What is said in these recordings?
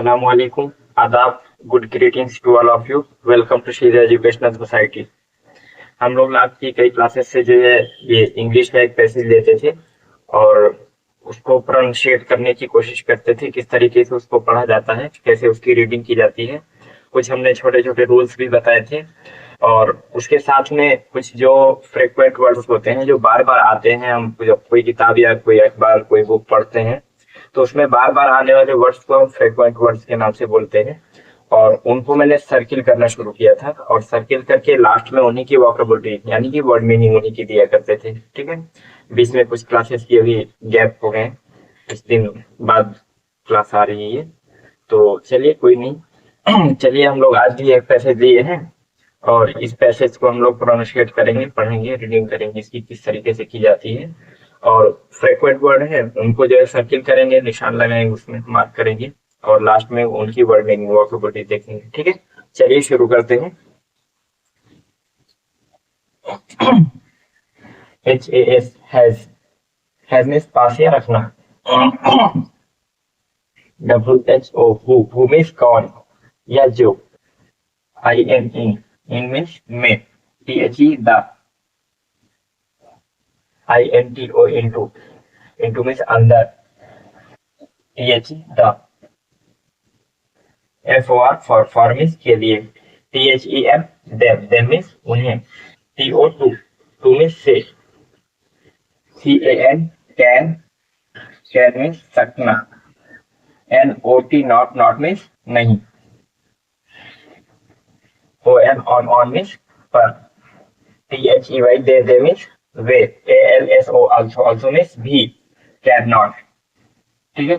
अस्सलाम वालेकुम, आदाब, good greetings to all of you. Welcome to Shees educational society. हम लोग आपकी कई क्लासेस से जो है ये इंग्लिश का एक पैसेज लेते थे और उसको प्रोनाउंशिएट करने की कोशिश करते थे, किस तरीके से उसको पढ़ा जाता है, कैसे उसकी रीडिंग की जाती है। कुछ हमने छोटे छोटे रूल्स भी बताए थे और उसके साथ में कुछ जो फ्रिक्वेंट वर्ड्स होते हैं जो बार बार आते हैं। हम जब कोई किताब या कोई अखबार कोई बुक पढ़ते हैं तो उसमें बार बार आने वाले वर्ड्स को हम फ्रिक्वेंट वर्ड्स के नाम से बोलते हैं और उनको मैंने सर्किल करना शुरू किया था और सर्किल करके लास्ट में उन्हीं की वोकैबुलरी यानी कि वर्ड मीनिंग उन्हीं की दिया करते थे। ठीक है, बीच में कुछ क्लासेस की अभी गैप हो गए, कुछ दिन बाद क्लास आ रही है, तो चलिए कोई नहीं। चलिए हम लोग आज भी एक पैसेज लिए हैं और इस पैसेज को हम लोग प्रोनाउंशिएट करेंगे, पढ़ेंगे, रीडिंग करेंगे इसकी किस तरीके से की जाती है। और फ्रिक्वेंट वर्ड है उनको जो है सर्किल करेंगे, निशान लगाएंगे, उसमें मार्क करेंगे और लास्ट में उनकी वर्ड मीनिंग वोकैबुलरी देखेंगे। ठीक है, चलिए शुरू करते हैं। HAS हैज मींस पास या रखना। WHO हु मींस कौन या जो। INE इन मींस में। THE the. INTO into means अंदर। THE the। FOR means के लिए। THEM them means उन्हें। TO to means से। CAN means सकना। NOT not means नहीं। on means पर। THEY they means way. ALSO also means भी, cannot। ठीक है,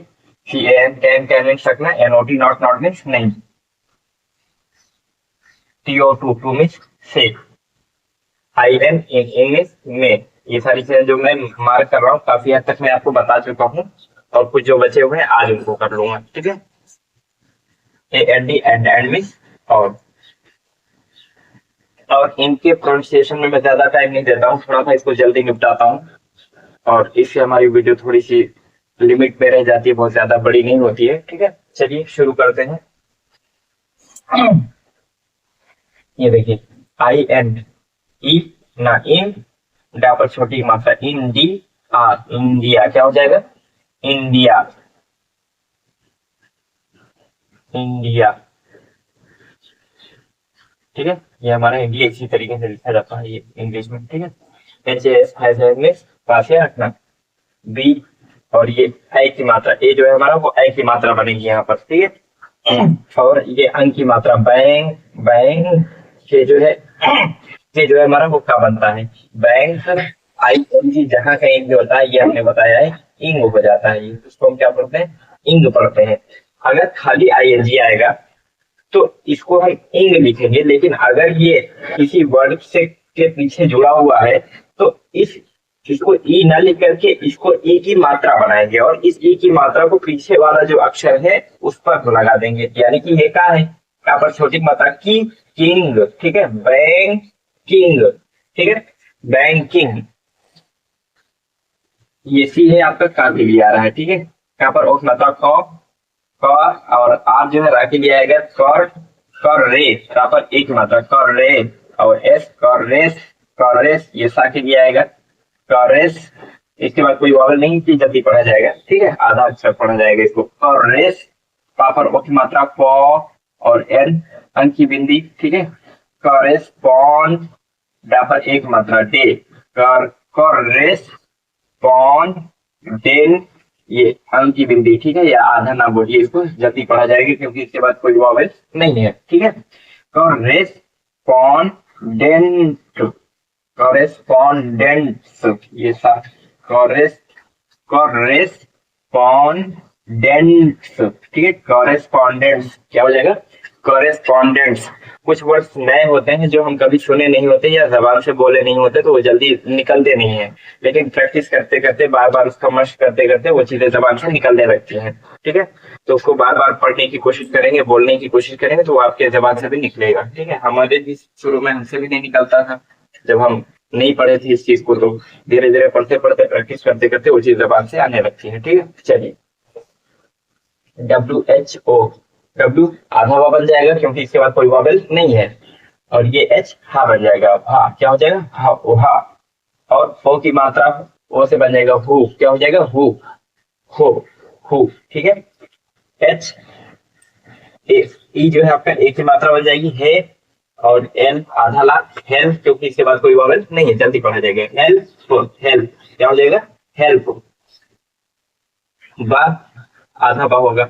can means सकना। NOT not means नहीं। TO means से। IN means में। ये सारी चीजें जो मैं मार्क कर रहा हूँ काफी हद तक मैं आपको बता चुका हूँ और कुछ जो बचे हुए हैं आज उनको कर लूंगा। ठीक है, and means और इनके प्रोनाउंसिएशन में मैं ज्यादा टाइम नहीं देता हूँ, थोड़ा सा इसको जल्दी निपटाता हूँ और इससे हमारी वीडियो थोड़ी सी लिमिट में रह जाती है, बहुत ज्यादा बड़ी नहीं होती है। ठीक है, चलिए शुरू करते हैं। ये देखिए IN ई ना इन डा पर छोटी मात्रा इंडिया क्या हो जाएगा? इंडिया। ठीक है, ये हमारा इंडिया इसी तरीके से लिखा जाता है ये इंग्लिश में। ठीक है, HAS पास है रखना। बी और ये आई की मात्रा ए जो है हमारा वो आई की मात्रा बनेगी यहाँ पर। ठीक है, और ये अंक की मात्रा बैंक ये जो है हमारा वो क्या बनता है? बैंक। ING जहाँ का इंग होता है ये हमने बताया है इंग हो जाता है, ये उसको हम क्या पढ़ते हैं? इंग पढ़ते हैं। अगर खाली ING आएगा तो इसको हम इंग लिखेंगे, लेकिन अगर ये किसी वर्ड से के पीछे जुड़ा हुआ है तो इसको ई न लिख करके इसको ई की मात्रा बनाएंगे और इस ई की मात्रा को पीछे वाला जो अक्षर है उस पर लगा देंगे, यानी कि ये क्या है? यहाँ पर छोटी मात्रा की किंग। ठीक है, बैंकिंग। ठीक है, बैंकिंग। ये सी है आपका का के लिए आ रहा है। ठीक है, यहाँ पर उस मात्रा और आर जो है रा के लिए आएगा कर रे। यहाँ पर एक मात्रा कर रे और एस कर रेस ये सा के लिए आएगा कॉरेस। इसके बाद कोई वावल नहीं की जल्दी पढ़ा जाएगा। ठीक है, आधा अक्षर पढ़ा जाएगा इसको। कॉरेस पापर ओ की मात्रा प और एन अंक की बिंदी। ठीक है, कॉरेस्पॉन्ड डा पर एक मात्रा डे कॉरेस्पॉन्डेंट ये अंक की बिंदी। ठीक है, या आधा ना बोलिए इसको, जल्दी पढ़ा जाएगा क्योंकि इसके बाद कोई वावल नहीं है। ठीक है, कॉरेस्पॉन्डेंट्स ये सब कॉरेस्पॉन्डेंट्स। ठीक है, कॉरेस्पॉन्डेंट्स क्या हो जाएगा? कॉरेस्पॉन्डेंट्स। कुछ वर्ड्स नए होते हैं जो हम कभी सुने नहीं होते या जबान से बोले नहीं होते तो वो जल्दी निकलते नहीं है, लेकिन प्रैक्टिस करते करते बार बार उसका मश्क करते करते वो चीजें जबान से निकलने लगती हैं। ठीक है, तो उसको बार बार पढ़ने की कोशिश करेंगे, बोलने की कोशिश करेंगे तो वो आपके जबान से भी निकलेगा। ठीक है, हमारे भी शुरू में हमसे भी नहीं निकलता था जब हम नहीं पढ़े थे इस चीज को, तो धीरे धीरे पढ़ते पढ़ते प्रैक्टिस करते करते वो चीज जबान से आने लगती है। ठीक है, चलिए WHO डब्ल्यू आधा वा बन जाएगा क्योंकि इसके बाद कोई वॉवेल नहीं है, और ये एच हा बन जाएगा, हा क्या हो जाएगा, हा ओ हा। और हो की मात्रा ओ से बन जाएगा हु, क्या हो जाएगा हु, हो हु, ठीक है। एच ई जो है आपका एक की मात्रा बन जाएगी है, और एल आधा ला हेल्प, क्योंकि इसके बाद कोई वॉवेल नहीं है, जल्दी पढ़ा जाएगा, हेल्प हेल्प क्या हो जाएगा हेल्प। बा आधा बा होगा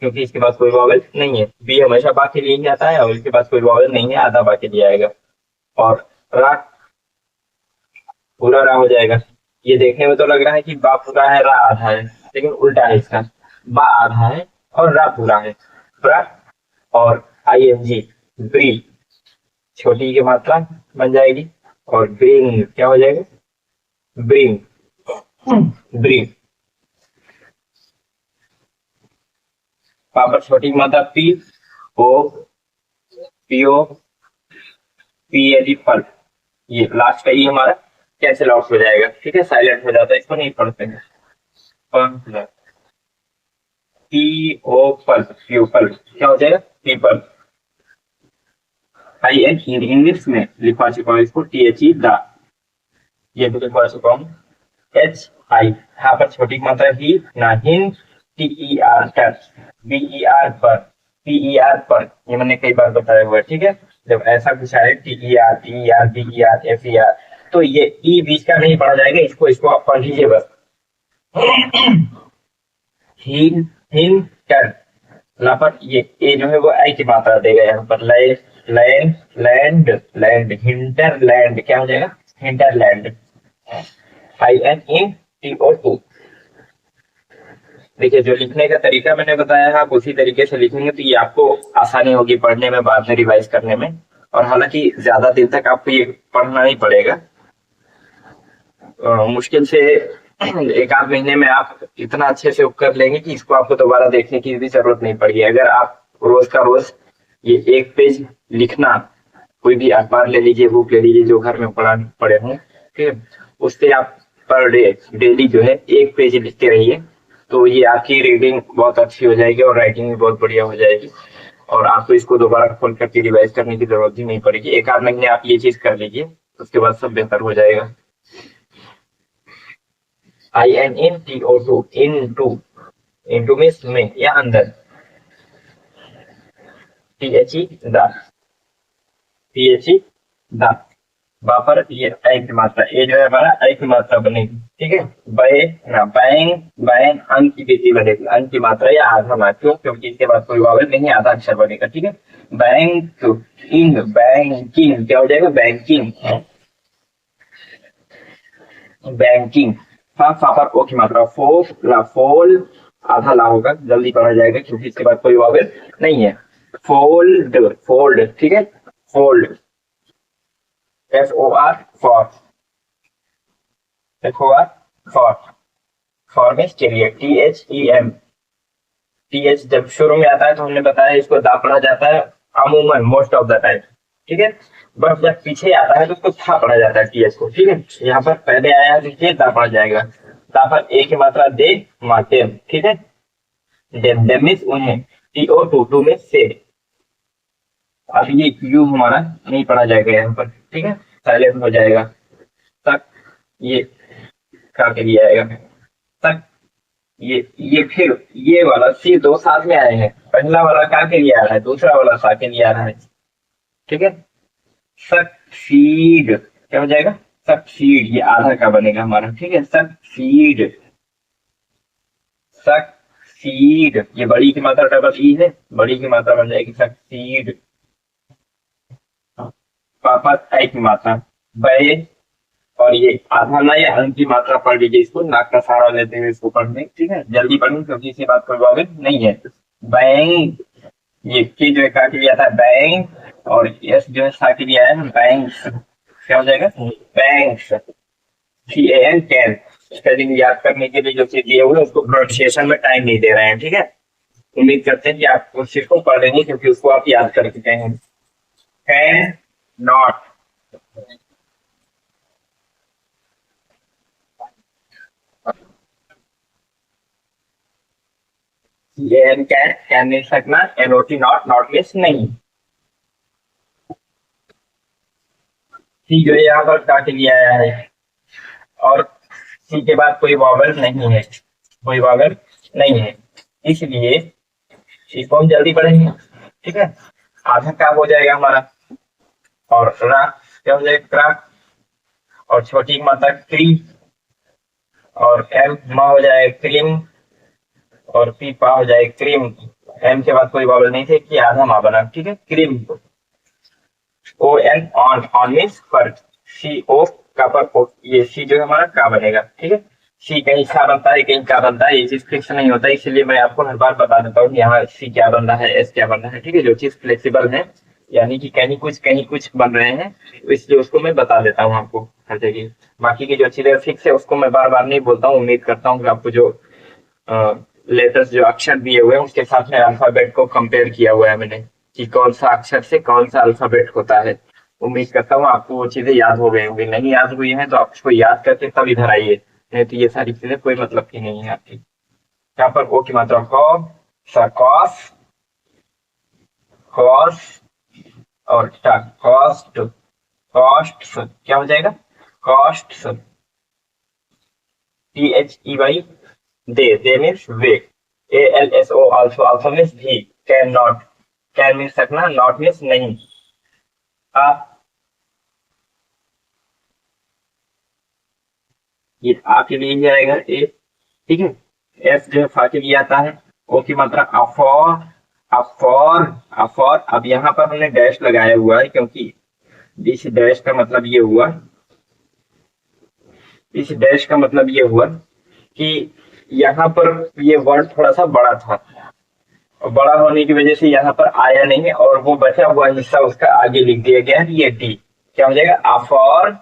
क्योंकि इसके पास कोई वॉवेल नहीं है, बी हमेशा बा के लिए ही आता है और इसके पास कोई वॉवेल नहीं है, आधा बा के लिए आएगा। और रा पूरा रा हो जाएगा। ये देखने में तो लग रहा है कि बा पूरा है रा आधा है, लेकिन उल्टा है इसका, बा आधा है और रा पूरा है। ब्रा और आई एन जी ब्री, छोटी की मात्रा बन जाएगी, और ब्रिंग क्या हो जाएगा ब्रिंग, ब्रिंग। वहां पर छोटी की मात्रा P O P O P L E फल, ये लास्ट का ई हमारा कैंसिल आउट हो जाएगा, ठीक है, साइलेंट हो जाता है, इसको नहीं पढ़ते हैं। पी ओ पल प्यूपल क्या हो जाएगा पीपल। आई एन इंग्लिश में लिखवा चुका हूँ इसको, टी एच ई द, ये भी लिखवा चुका हूँ। एच आई यहाँ पर छोटी मात्रा ही ना, हिन टी ई आर कर, बी ई आर पर, पी ई आर पर, ये मैंने कई बार बताया हुआ है, ठीक है। जब ऐसा कुछ आए T E R, T E R, B E R, F E R, तो ये ई बीच का नहीं पढ़ा जाएगा, इसको इसको आप पढ़ लीजिए बस। हिन हिन कर, यहाँ पर ये ए जो है वो आई की मात्रा देगा, यहाँ पर land land land land, hinterland क्या हो जाएगा hinterland. I N in T O to. देखिए जो लिखने का तरीका मैंने बताया है, आप उसी तरीके से लिखेंगे तो ये आपको आसानी होगी पढ़ने में, बाद में रिवाइज करने में। और हालांकि ज्यादा दिन तक आपको ये पढ़ना नहीं पड़ेगा, मुश्किल से एक आध महीने में आप इतना अच्छे से कर लेंगे कि इसको आपको दोबारा देखने की भी जरूरत नहीं पड़ेगी। अगर आप रोज का रोज ये एक पेज लिखना, कोई भी अखबार ले लीजिए, बुक ले लीजिए जो घर में पड़े हों, ठीक है, उससे आप पर डे डेली जो है एक पेज लिखते रहिए, तो ये आपकी रीडिंग बहुत अच्छी हो जाएगी और राइटिंग भी बहुत बढ़िया हो जाएगी, और आपको इसको दोबारा खोल करके रिवाइज करने की जरूरत ही नहीं पड़ेगी। एक आध महीने आप ये चीज कर लीजिए, उसके बाद सब बेहतर हो जाएगा। I N in T O to, in to, into means में या अंदर, T H E the, T H E the, वहां पर ये आई की मात्रा, ए जो है हमारा आई की मात्रा बनेगी, ठीक है। बे ना बैंग, बैंग अंक की वृद्धि बनेगी, अंक की मात्रा या आधा मात्रा, क्यों क्योंकि इसके बाद कोई वावल नहीं, आधा अक्षर बनेगा, ठीक है। बैंक इंग, बैंकिंग क्या हो जाएगा बैंकिंग, बैंकिंग। फा पर ओ की मात्रा, फो ला फोल, आधा ला होगा, जल्दी पढ़ा जाएगा क्योंकि इसके बाद कोई वावल नहीं है। फोल्ड फोल्ड, ठीक है, fold, F O R for, F O R for, for में चलिए T H E M, T H जब शुरू में आता है तो हमने बताया इसको दा पढ़ा जाता है अमूमन, मोस्ट ऑफ द टाइम, ठीक है। बट जब पीछे आता है तो उसको था पढ़ा जाता है टी एच को, ठीक है। यहाँ पर पहले आया है तो ये दा पढ़ा जाएगा, दा पर ए की मात्रा दे माते, ठीक है। डेम मीन्स उन्हें, टी ओ टू टू में से, अब ये यू हमारा नहीं पढ़ा जाएगा यहाँ पर, ठीक है, साइलेंट हो जाएगा। तक ये का के लिए आएगा, तक ये फिर ये वाला सी दो साथ में आए हैं, पहला वाला का के लिए आ रहा है, दूसरा वाला सा के लिए आ रहा है, ठीक है। सक्सीड क्या हो जाएगा सक्सीड, ये आधा का बनेगा हमारा, ठीक है, सक्सीड, सक्सीड, ये बड़ी की मात्रा डबल ई है, बड़ी की मात्रा बन जाएगी सक्सीड। पापा आई की मात्रा बे, और ये आधा ना या अंक की मात्रा पढ़ लीजिए, इसको नाक का सहारा लेते हुए इसको पढ़ने, ठीक है, जल्दी पढ़ूं क्योंकि इसी बात कोई प्रॉब्लम नहीं है। बैंक, ये के जो है का के लिए आता है बैंक, और एस जो है सा के लिए आया है बैंक, क्या हो जाएगा banks, C A N can. Spelling याद करने के लिए जो चीज दिए हुए उसको प्रोनाउंसिएशन में टाइम नहीं दे रहे हैं, ठीक है। उम्मीद करते हैं कि आप उस चीज को पढ़ लेंगे क्योंकि उसको आप याद कर चुके हैं। कैन नॉट, कैन कैन मिल सकना, एनओटी नॉट, नॉट मीन्स नहीं। सी जो है यहाँ पर काट लिया है, और सी के बाद कोई वॉवल नहीं है, कोई वॉवल नहीं है, इसलिए इसको हम जल्दी पढ़ेंगे। ठीक है, आधा का हो जाएगा हमारा, और रा क्या हो जाएगा, क्रा, और छोटी मात्रा क्री, और एम मा हो जाए क्रीम, और पी पा हो जाए क्रीम। एम के बाद कोई वॉवल नहीं थे कि आधा मा बना। ठीक है, cream. O N on, on means पर, सी ओ का पर ओ, ये सी जो है हमारा का बनेगा। ठीक है, सी कहीं सा बनता है, कहीं का बनता है, ये चीज फिक्स नहीं होता, इसलिए मैं आपको हर बार बता देता हूँ कि यहाँ सी क्या बन रहा है, एस क्या बन रहा है। ठीक है, जो चीज फ्लेक्सिबल है, यानी कि कहीं कुछ बन रहे हैं, तो इसलिए उसको मैं बता देता हूँ आपको हर जगह। बाकी की जो चीजें फिक्स है उसको मैं बार बार नहीं बोलता हूँ। उम्मीद करता हूँ कि आपको जो लेटर्स, जो अक्षर दिए हुए हैं उसके साथ में अल्फाबेट को कंपेयर किया हुआ है मैंने, कि कौन सा अक्षर से कौन सा अल्फाबेट होता है। उम्मीद करता हूँ आपको वो चीजें याद हो गई होंगी। नहीं याद हुई है तो आप उसको याद करके तब इधर आइए, नहीं तो ये सारी चीजें कोई मतलब की नहीं है आपकी। यहाँ पर ओ की मात्रा कौ, कॉस, कॉस, और कॉस्ट, कॉस्ट क्या हो जाएगा, cost, T H E Y, they means वे, A L S O also, also means भी, कैन नॉट, कैन मीन्स सकना, नॉट मीन्स नहीं। आ, ये आ के लिए ही आएगा ए। ठीक है, एफ जो है फा के लिए आता है। ओ की मात्रा अफॉर, अफॉर, अफॉर। अब यहाँ पर हमने डैश लगाया हुआ है, क्योंकि इस डैश का मतलब ये हुआ, इस डैश का मतलब ये हुआ कि यहाँ पर ये वर्ड थोड़ा सा बड़ा था, और बड़ा होने की वजह से यहाँ पर आया नहीं है, और वो बचा हुआ हिस्सा उसका आगे लिख दिया गया है, ये टी क्या हो जाएगा, अफोर्ड,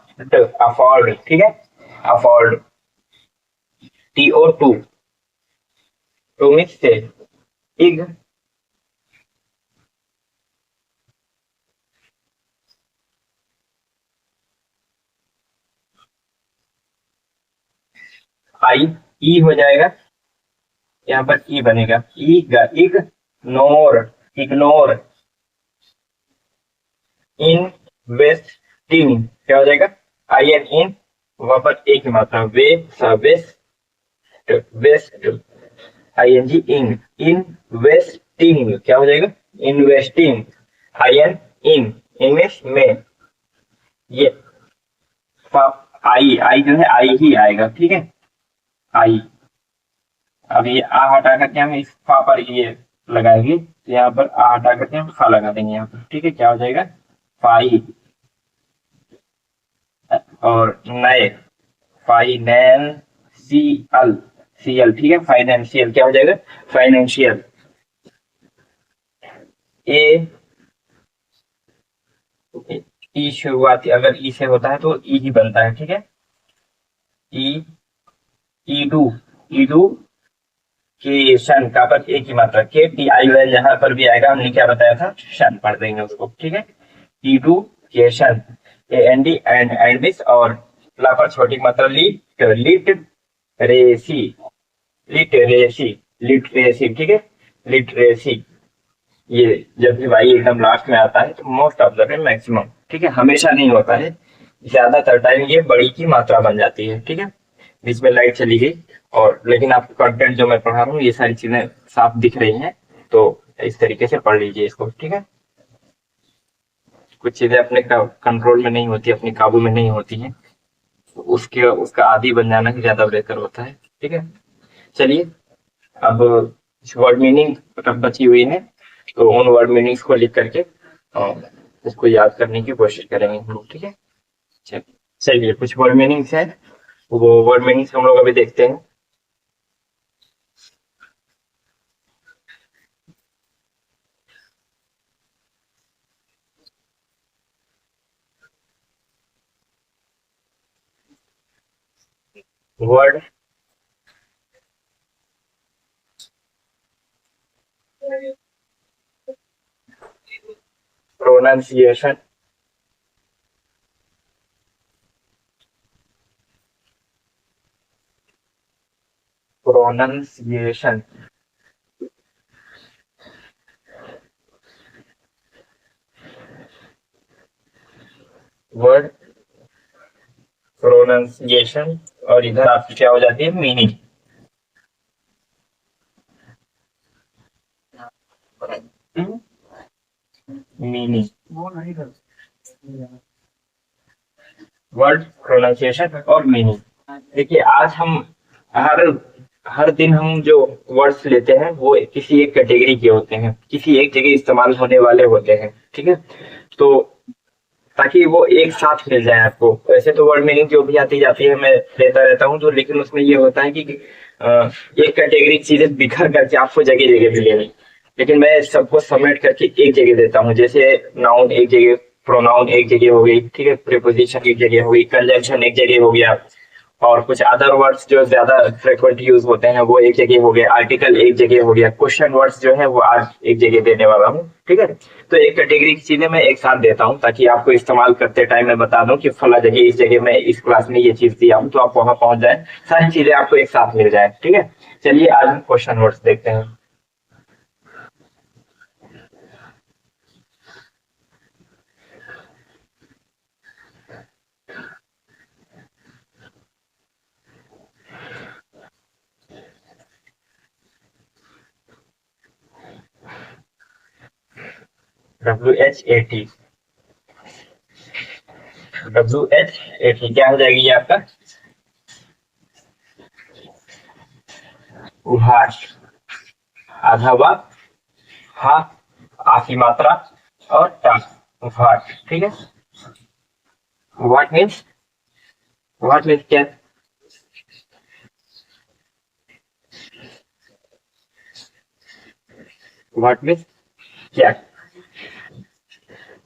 अफोर्ड। ठीक है, afford, T O to, to means से, इग, आई, ई हो जाएगा, यहाँ पर ई बनेगा, इग, इग नोर, इग्नोर, इन वेस्टिंग क्या हो जाएगा, आई एन इन, वहां पर एक ही मात्रा, वे, vest, vest, I N G in, investing क्या हो जाएगा, investing, I N in, English में, ये आई, आई जो है आई ही आएगा। ठीक है, आई। अब ये आ हटा करके हम इस फा पर ये लगाएंगे, तो यहाँ पर आ हटा करके हम फा लगा देंगे यहाँ पर। ठीक है, क्या हो जाएगा, फाई, और नए, फाइनेंशियल, सीएल। ठीक है, फाइनेंशियल क्या हो जाएगा, फाइनेंशियल। ए, ई शुरुआती अगर ई से होता है तो ई ही बनता है। ठीक है, ई, ईडू, ईडू के शन का पर एक ही मात्रा, के टी आई एल जहां पर भी आएगा हमने क्या बताया था, शन पढ़ देंगे उसको। ठीक है, ईडू के शन, A N D and this, और ला पर छोटी मात्रा लीट, लिट रेसी, लिटरेसी, लिटरेसी। ठीक है, लिटरेसी। ये जब भी भाई एकदम लास्ट में आता है तो most of the time, maximum, ठीक है, हमेशा नहीं होता है, ज्यादातर टाइम ये बड़ी की मात्रा बन जाती है। ठीक है, बीच में लाइट चली गई, और लेकिन आपको कंटेंट जो मैं पढ़ा रहा हूँ ये सारी चीजें साफ दिख रही हैं, तो इस तरीके से पढ़ लीजिए इसको। ठीक है, कुछ चीजें अपने कंट्रोल में नहीं होती, अपने काबू में नहीं होती हैं, तो उसके उसका आदी बन जाना ही ज्यादा बेहतर होता है। ठीक है, चलिए, अब कुछ वर्ड मीनिंग बची हुई है, तो उन वर्ड मीनिंग्स को लिख करके उसको याद करने की कोशिश करेंगे हम लोग। ठीक है, चलिए, चलिए कुछ वर्ड मीनिंग्स है, वो वर्ड मीनिंग्स हम लोग अभी देखते हैं। Word pronunciation, pronunciation, word pronunciation, और इधर आपकी क्या हो जाती है, मीनिंग। मीनिंग, वर्ड प्रोनाउंसिएशन और मीनिंग। देखिए आज हम हर हर दिन हम जो वर्ड्स लेते हैं वो किसी एक कैटेगरी के होते हैं, किसी एक जगह इस्तेमाल होने वाले होते हैं, ठीक है। तो ताकि वो एक साथ मिल जाए आपको। वैसे तो वर्ड मीनिंग जो भी आती जाती है मैं लेता रहता हूँ, तो लेकिन उसमें ये होता है कि एक कैटेगरी चीजें बिखर करके आपको जगह जगह मिलेगी, लेकिन मैं सबको समेट करके एक जगह देता हूँ। जैसे नाउन एक जगह, प्रोनाउन एक जगह हो गई, ठीक है, प्रीपोजिशन एक जगह हो गई, कंजंक्शन एक जगह हो गया, और कुछ अदर वर्ड्स जो ज्यादा फ्रिक्वेंट यूज होते हैं वो एक जगह हो गए, आर्टिकल एक जगह हो गया, क्वेश्चन वर्ड्स जो है वो आज एक जगह देने वाला हूँ, ठीक है। तो एक कैटेगरी की चीजें मैं एक साथ देता हूँ ताकि आपको इस्तेमाल करते टाइम मैं बता दूं कि फला जगह इस जगह में इस क्लास में ये चीज दिया हूँ, तो आप वहां पहुंच जाए, सारी चीजें आपको एक साथ मिल जाए, ठीक है। चलिए आज हम क्वेश्चन वर्ड्स देखते हैं। WH80, WH80 क्या हो जाएगी ये आपका, उभार, आधा वा, हा, आ की मात्रा, और टा, उभार, ठीक है। व्हाट मीन्स, व्हाट मीन्स क्या, व्हाट मीन्स क्या,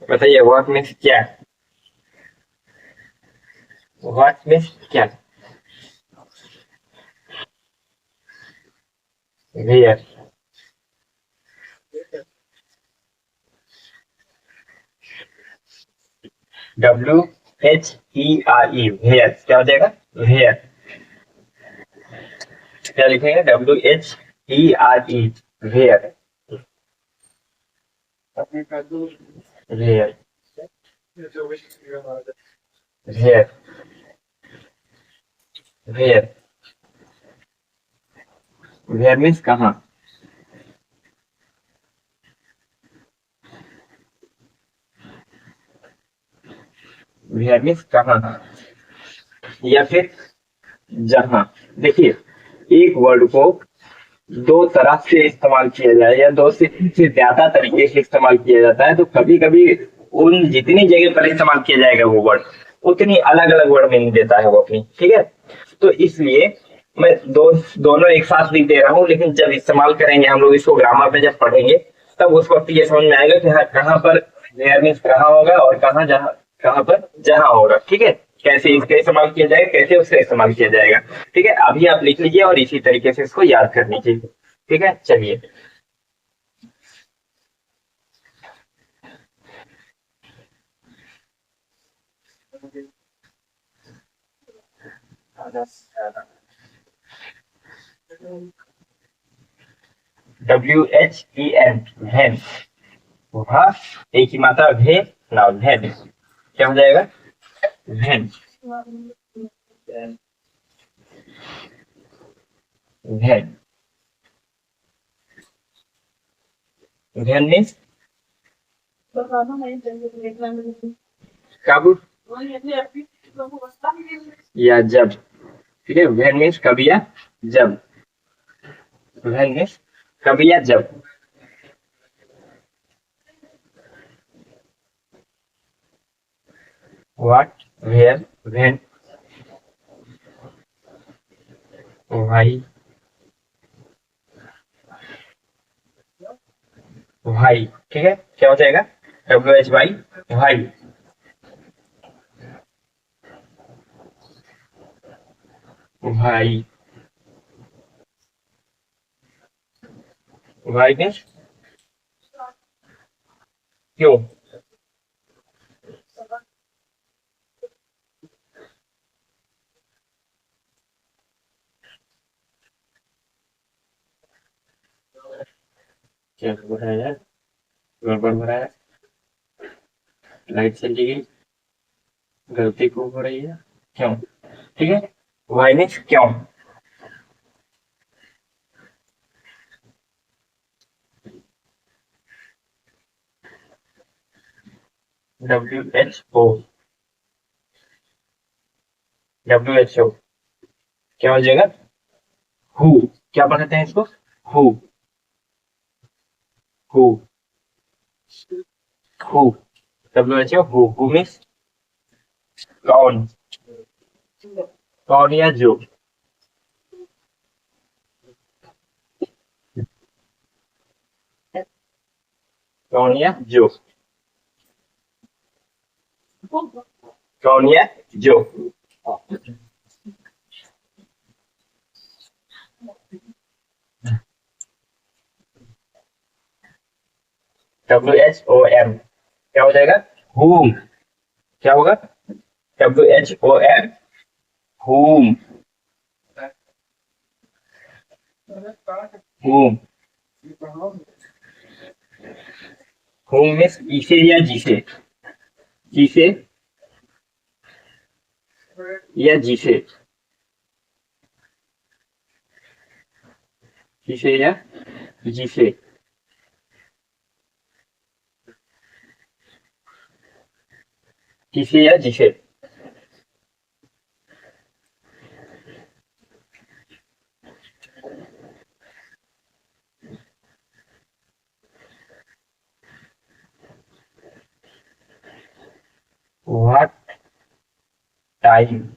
बताइए व्हाट मीन्स क्या, व्हाट मीन्स क्या। वेयर, WHERE, वेयर क्या हो जाएगा, वेयर। क्या लिखेंगे, WHERE, where, where, where, where, where means कहाँ, वेयर मीन्स कहाँ, या फिर जहाँ। देखिए एक वर्ड को दो तरह से इस्तेमाल किया जाए या दो से ज्यादा तरीके से इस्तेमाल किया जाता है, तो कभी कभी उन जितनी जगह पर इस्तेमाल किया जाएगा वो वर्ड, उतनी अलग अलग वर्ड मीनिंग देता है वो अपनी, ठीक है। तो इसलिए मैं दोनों एक साथ लिख दे रहा हूँ, लेकिन जब इस्तेमाल करेंगे हम लोग इसको ग्रामर में जब पढ़ेंगे, तब उस वक्त ये समझ में आएगा कि हाँ कहाँ पर वेयर मीन्स कहाँ होगा और कहाँ पर जहाँ होगा, ठीक है। कैसे इसका इस्तेमाल किया जाएगा, कैसे उसका इस्तेमाल किया जाएगा, ठीक है। अभी आप लिख लीजिए और इसी तरीके से इसको याद कर लीजिए, ठीक है। चलिए WHEN, वैन, वहा, एक ही मात्रा भे, नाउ वैन, क्या हो जाएगा, वैन, वैन, वैन मीन्स कब या जब, ठीक है। वैन मीन्स कब या जब, वैन मीन्स कब या जब। व्हाट, वेयर, व्हेन, व्हाई, भाई, ठीक है। क्या हो जाएगा, WH भाई, भाई, भाई मीन्स क्यों, क्या हो रहा है यार, गड़बड़ हो रहा है, लाइट चली गई। गलती क्यों हो रही है, क्यों, ठीक है। वाई मीन्स क्यों। WHO, WHO क्या हो जाएगा, हु, क्या बनाते हैं इसको, who, who, who, WHO, who means कौन, कौन या जो, कौन या जो, कौन या जो। WHOM क्या हो जाएगा, whom, क्या होगा, WHOM, whom, whom, whom means किसे या जिसे, किसे या जिसे, किसे या जिसे, किसे या जिसे। What time,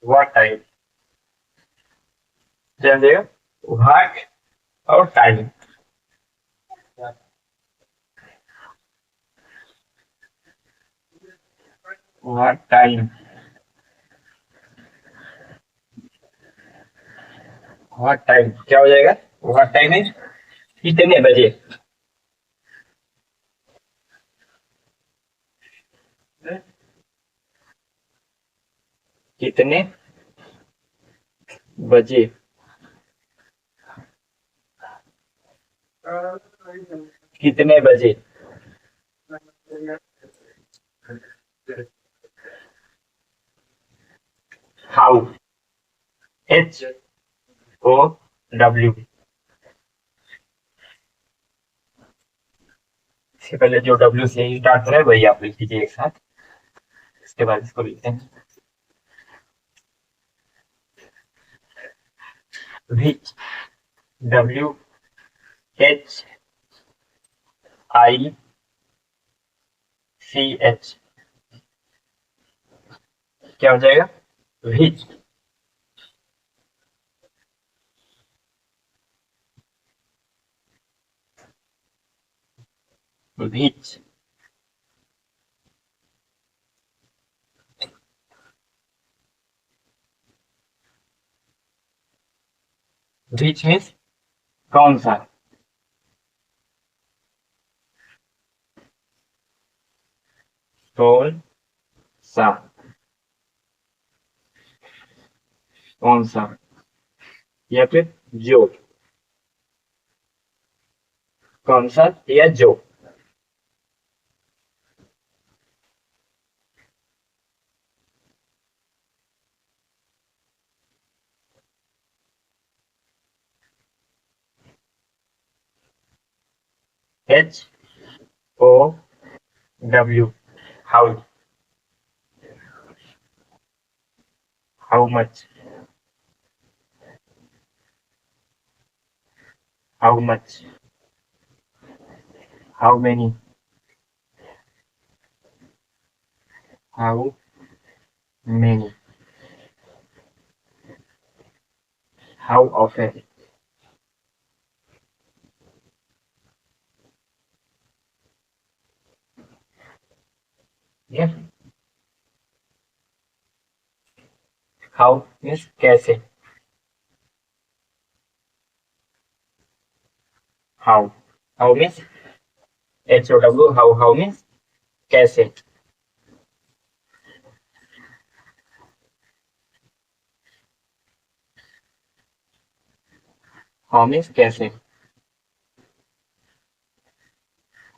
what time, ध्यान देगा, what और time, what time, what time क्या हो जाएगा, what time है कितने बजे, कितने बजे, कितने बजे, हाउ, HOW, इससे पहले जो W से ही स्टार्ट हो रहा है वही आप लिख लीजिए एक साथ, इसके बाद इसको लिखते हैं, विच, WHICH क्या हो जाएगा, विच, विच, विच मीन्स कौन सा, कौन सा, कौन सा, या फिर जो, कौन सा या जो, HOW, how, how much, how much, how many, how many, how often, how means कैसे, how, how means HOW, how, how means कैसे, हाउ मीन्स कैसे,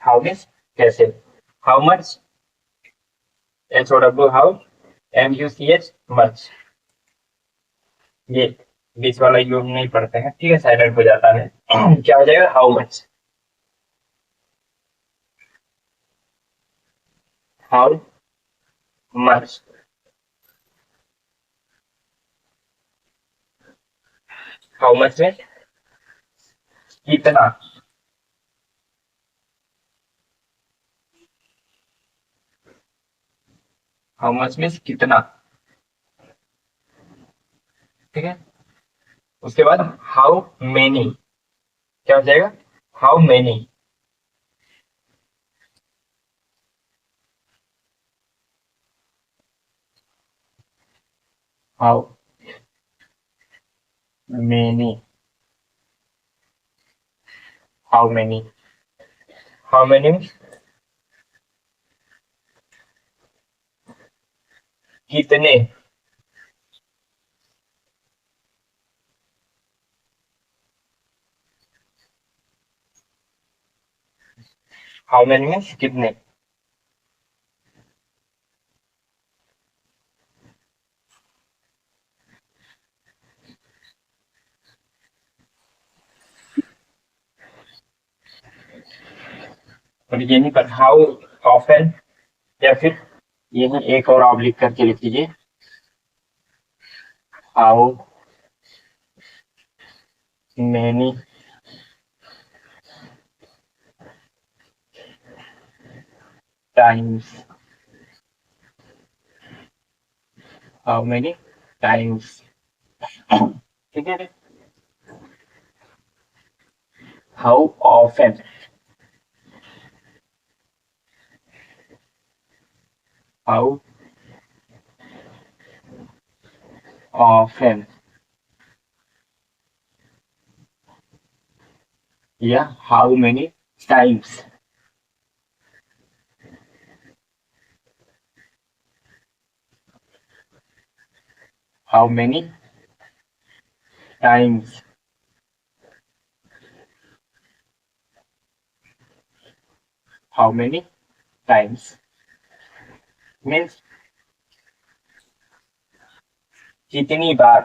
हाउ मीन्स कैसे, how much, HOW how, MUCH much, ये बीच वाला you नहीं पढ़ते हैं, ठीक है, साइलेंट हो जाता है। क्या हो जाएगा, how much, how much, how much में कितना, हाउ मच में कितना, ठीक है। उसके बाद हाउ मेनी, क्या हो जाएगा, how many, how many, how many, how many कितने, हाउ मेनी में कितने। और ये नहीं पर हाउ ऑफन, या फिर यही एक और आप लिख करके लिख लीजिए, how many times, how many times, ठीक है। हाउ ऑफन, हाउ ऑफन, या how many times, how many times, how many times means कितनी बार,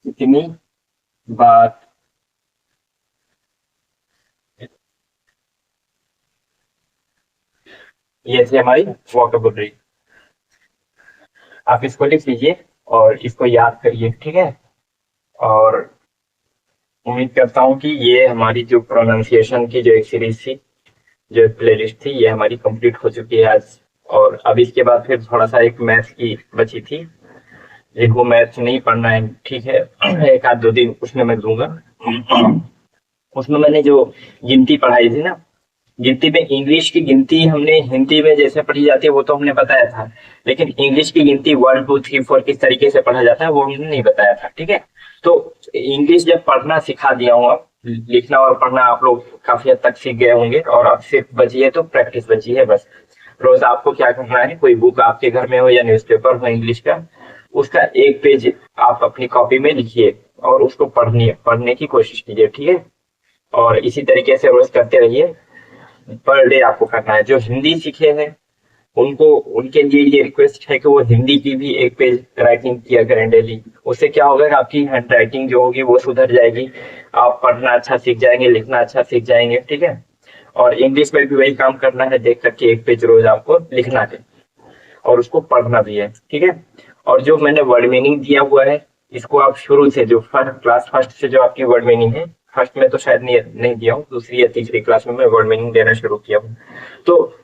कितनी बार, ये थी हमारी वोकेबुलरी। आप इसको लिख लीजिए और इसको याद करिए, ठीक है। और उम्मीद करता हूँ कि ये हमारी जो प्रोनाउंसिएशन की जो एक सीरीज थी, जो प्लेलिस्ट थी, ये हमारी कंप्लीट हो चुकी है आज। और अब इसके बाद फिर थोड़ा सा एक मैथ्स की बची थी, एक वो मैथ्स नहीं पढ़ना है, ठीक है। एक आध दो दिन उसमें मैं दूंगा। उसमें मैंने जो गिनती पढ़ाई थी ना, गिनती में इंग्लिश की गिनती हमने हिंदी में जैसे पढ़ी जाती है वो तो हमने बताया था, लेकिन इंग्लिश की गिनती 1 2 3 4 किस तरीके से पढ़ा जाता है वो हमने नहीं बताया था, ठीक है। तो इंग्लिश जब पढ़ना सिखा दिया हूँ, अब लिखना और पढ़ना आप लोग काफी हद तक सीख गए होंगे, और अब सिर्फ बची है तो प्रैक्टिस बची है बस। रोज आपको क्या करना है, कोई बुक आपके घर में हो या न्यूज़पेपर हो इंग्लिश का, उसका एक पेज आप अपनी कॉपी में लिखिए और उसको पढ़ने की कोशिश कीजिए, ठीक है। और इसी तरीके से रोज करते रहिए। पर डे आपको करना है। जो हिंदी सीखे हैं उनको, उनके लिए ये रिक्वेस्ट है कि वो हिंदी की भी एक पेज राइटिंग किया करें डेली। उससे क्या होगा कि आपकी हैंड राइटिंग जो होगी वो सुधर जाएगी, आप पढ़ना अच्छा सीख जाएंगे, लिखना अच्छा सीख जाएंगे, ठीक है। और इंग्लिश में भी वही काम करना है, देख करके एक पेज रोज आपको लिखना है और उसको पढ़ना भी है, ठीक है। और जो मैंने वर्ड मीनिंग दिया हुआ है, इसको आप शुरू से, जो फर्स्ट से जो आपकी वर्ड मीनिंग है, फर्स्ट में तो शायद नहीं दिया हूँ, दूसरी या तीसरी क्लास में मैं वर्ड मीनिंग देना शुरू किया हूँ, तो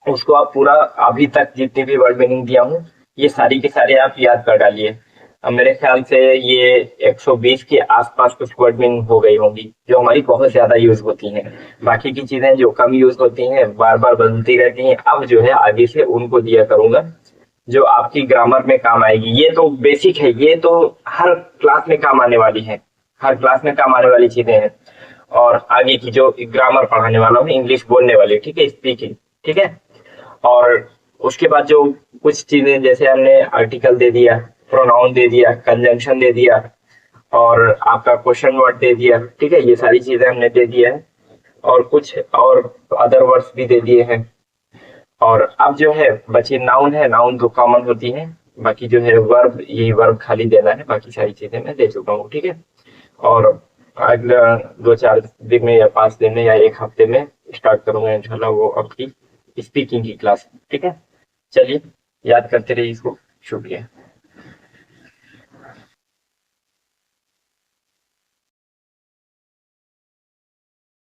उसको आप पूरा अभी तक जितनी भी वर्ड मीनिंग दिया हूँ, ये सारी के सारे आप याद कर डालिए। अब मेरे ख्याल से ये 120 के आसपास कुछ वर्ड मीनिंग हो गई होंगी, जो हमारी बहुत ज्यादा यूज होती हैं। बाकी की चीजें जो कम यूज होती हैं, बार बार बदलती रहती हैं, अब जो है आगे से उनको दिया करूंगा जो आपकी ग्रामर में काम आएगी। ये तो बेसिक है, ये तो हर क्लास में काम आने वाली है, हर क्लास में काम आने वाली चीजें हैं। और आगे की जो ग्रामर पढ़ाने वाला हूँ, इंग्लिश बोलने वाली, ठीक है, स्पीकिंग, ठीक है। और उसके बाद जो कुछ चीजें जैसे हमने आर्टिकल दे दिया, प्रोनाउन दे दिया, कंजंक्शन दे दिया और आपका क्वेश्चन वर्ड दे दिया, ठीक है, ये सारी चीजें हमने दे दिया है और कुछ और अदर वर्ड्स भी दे दिए हैं। और अब जो है बची नाउन है, नाउन तो कॉमन होती है, बाकी जो है वर्ब, ये वर्ब खाली देना है, बाकी सारी चीजें मैं दे चुका हूँ, ठीक है। और अगला 2-4 दिन में या 5 दिन में या 1 हफ्ते में स्टार्ट करूंगा इंशाल्लाह वो आपकी स्पीकिंग की क्लास, ठीक है। चलिए याद करते रहिए इसको, शुक्रिया।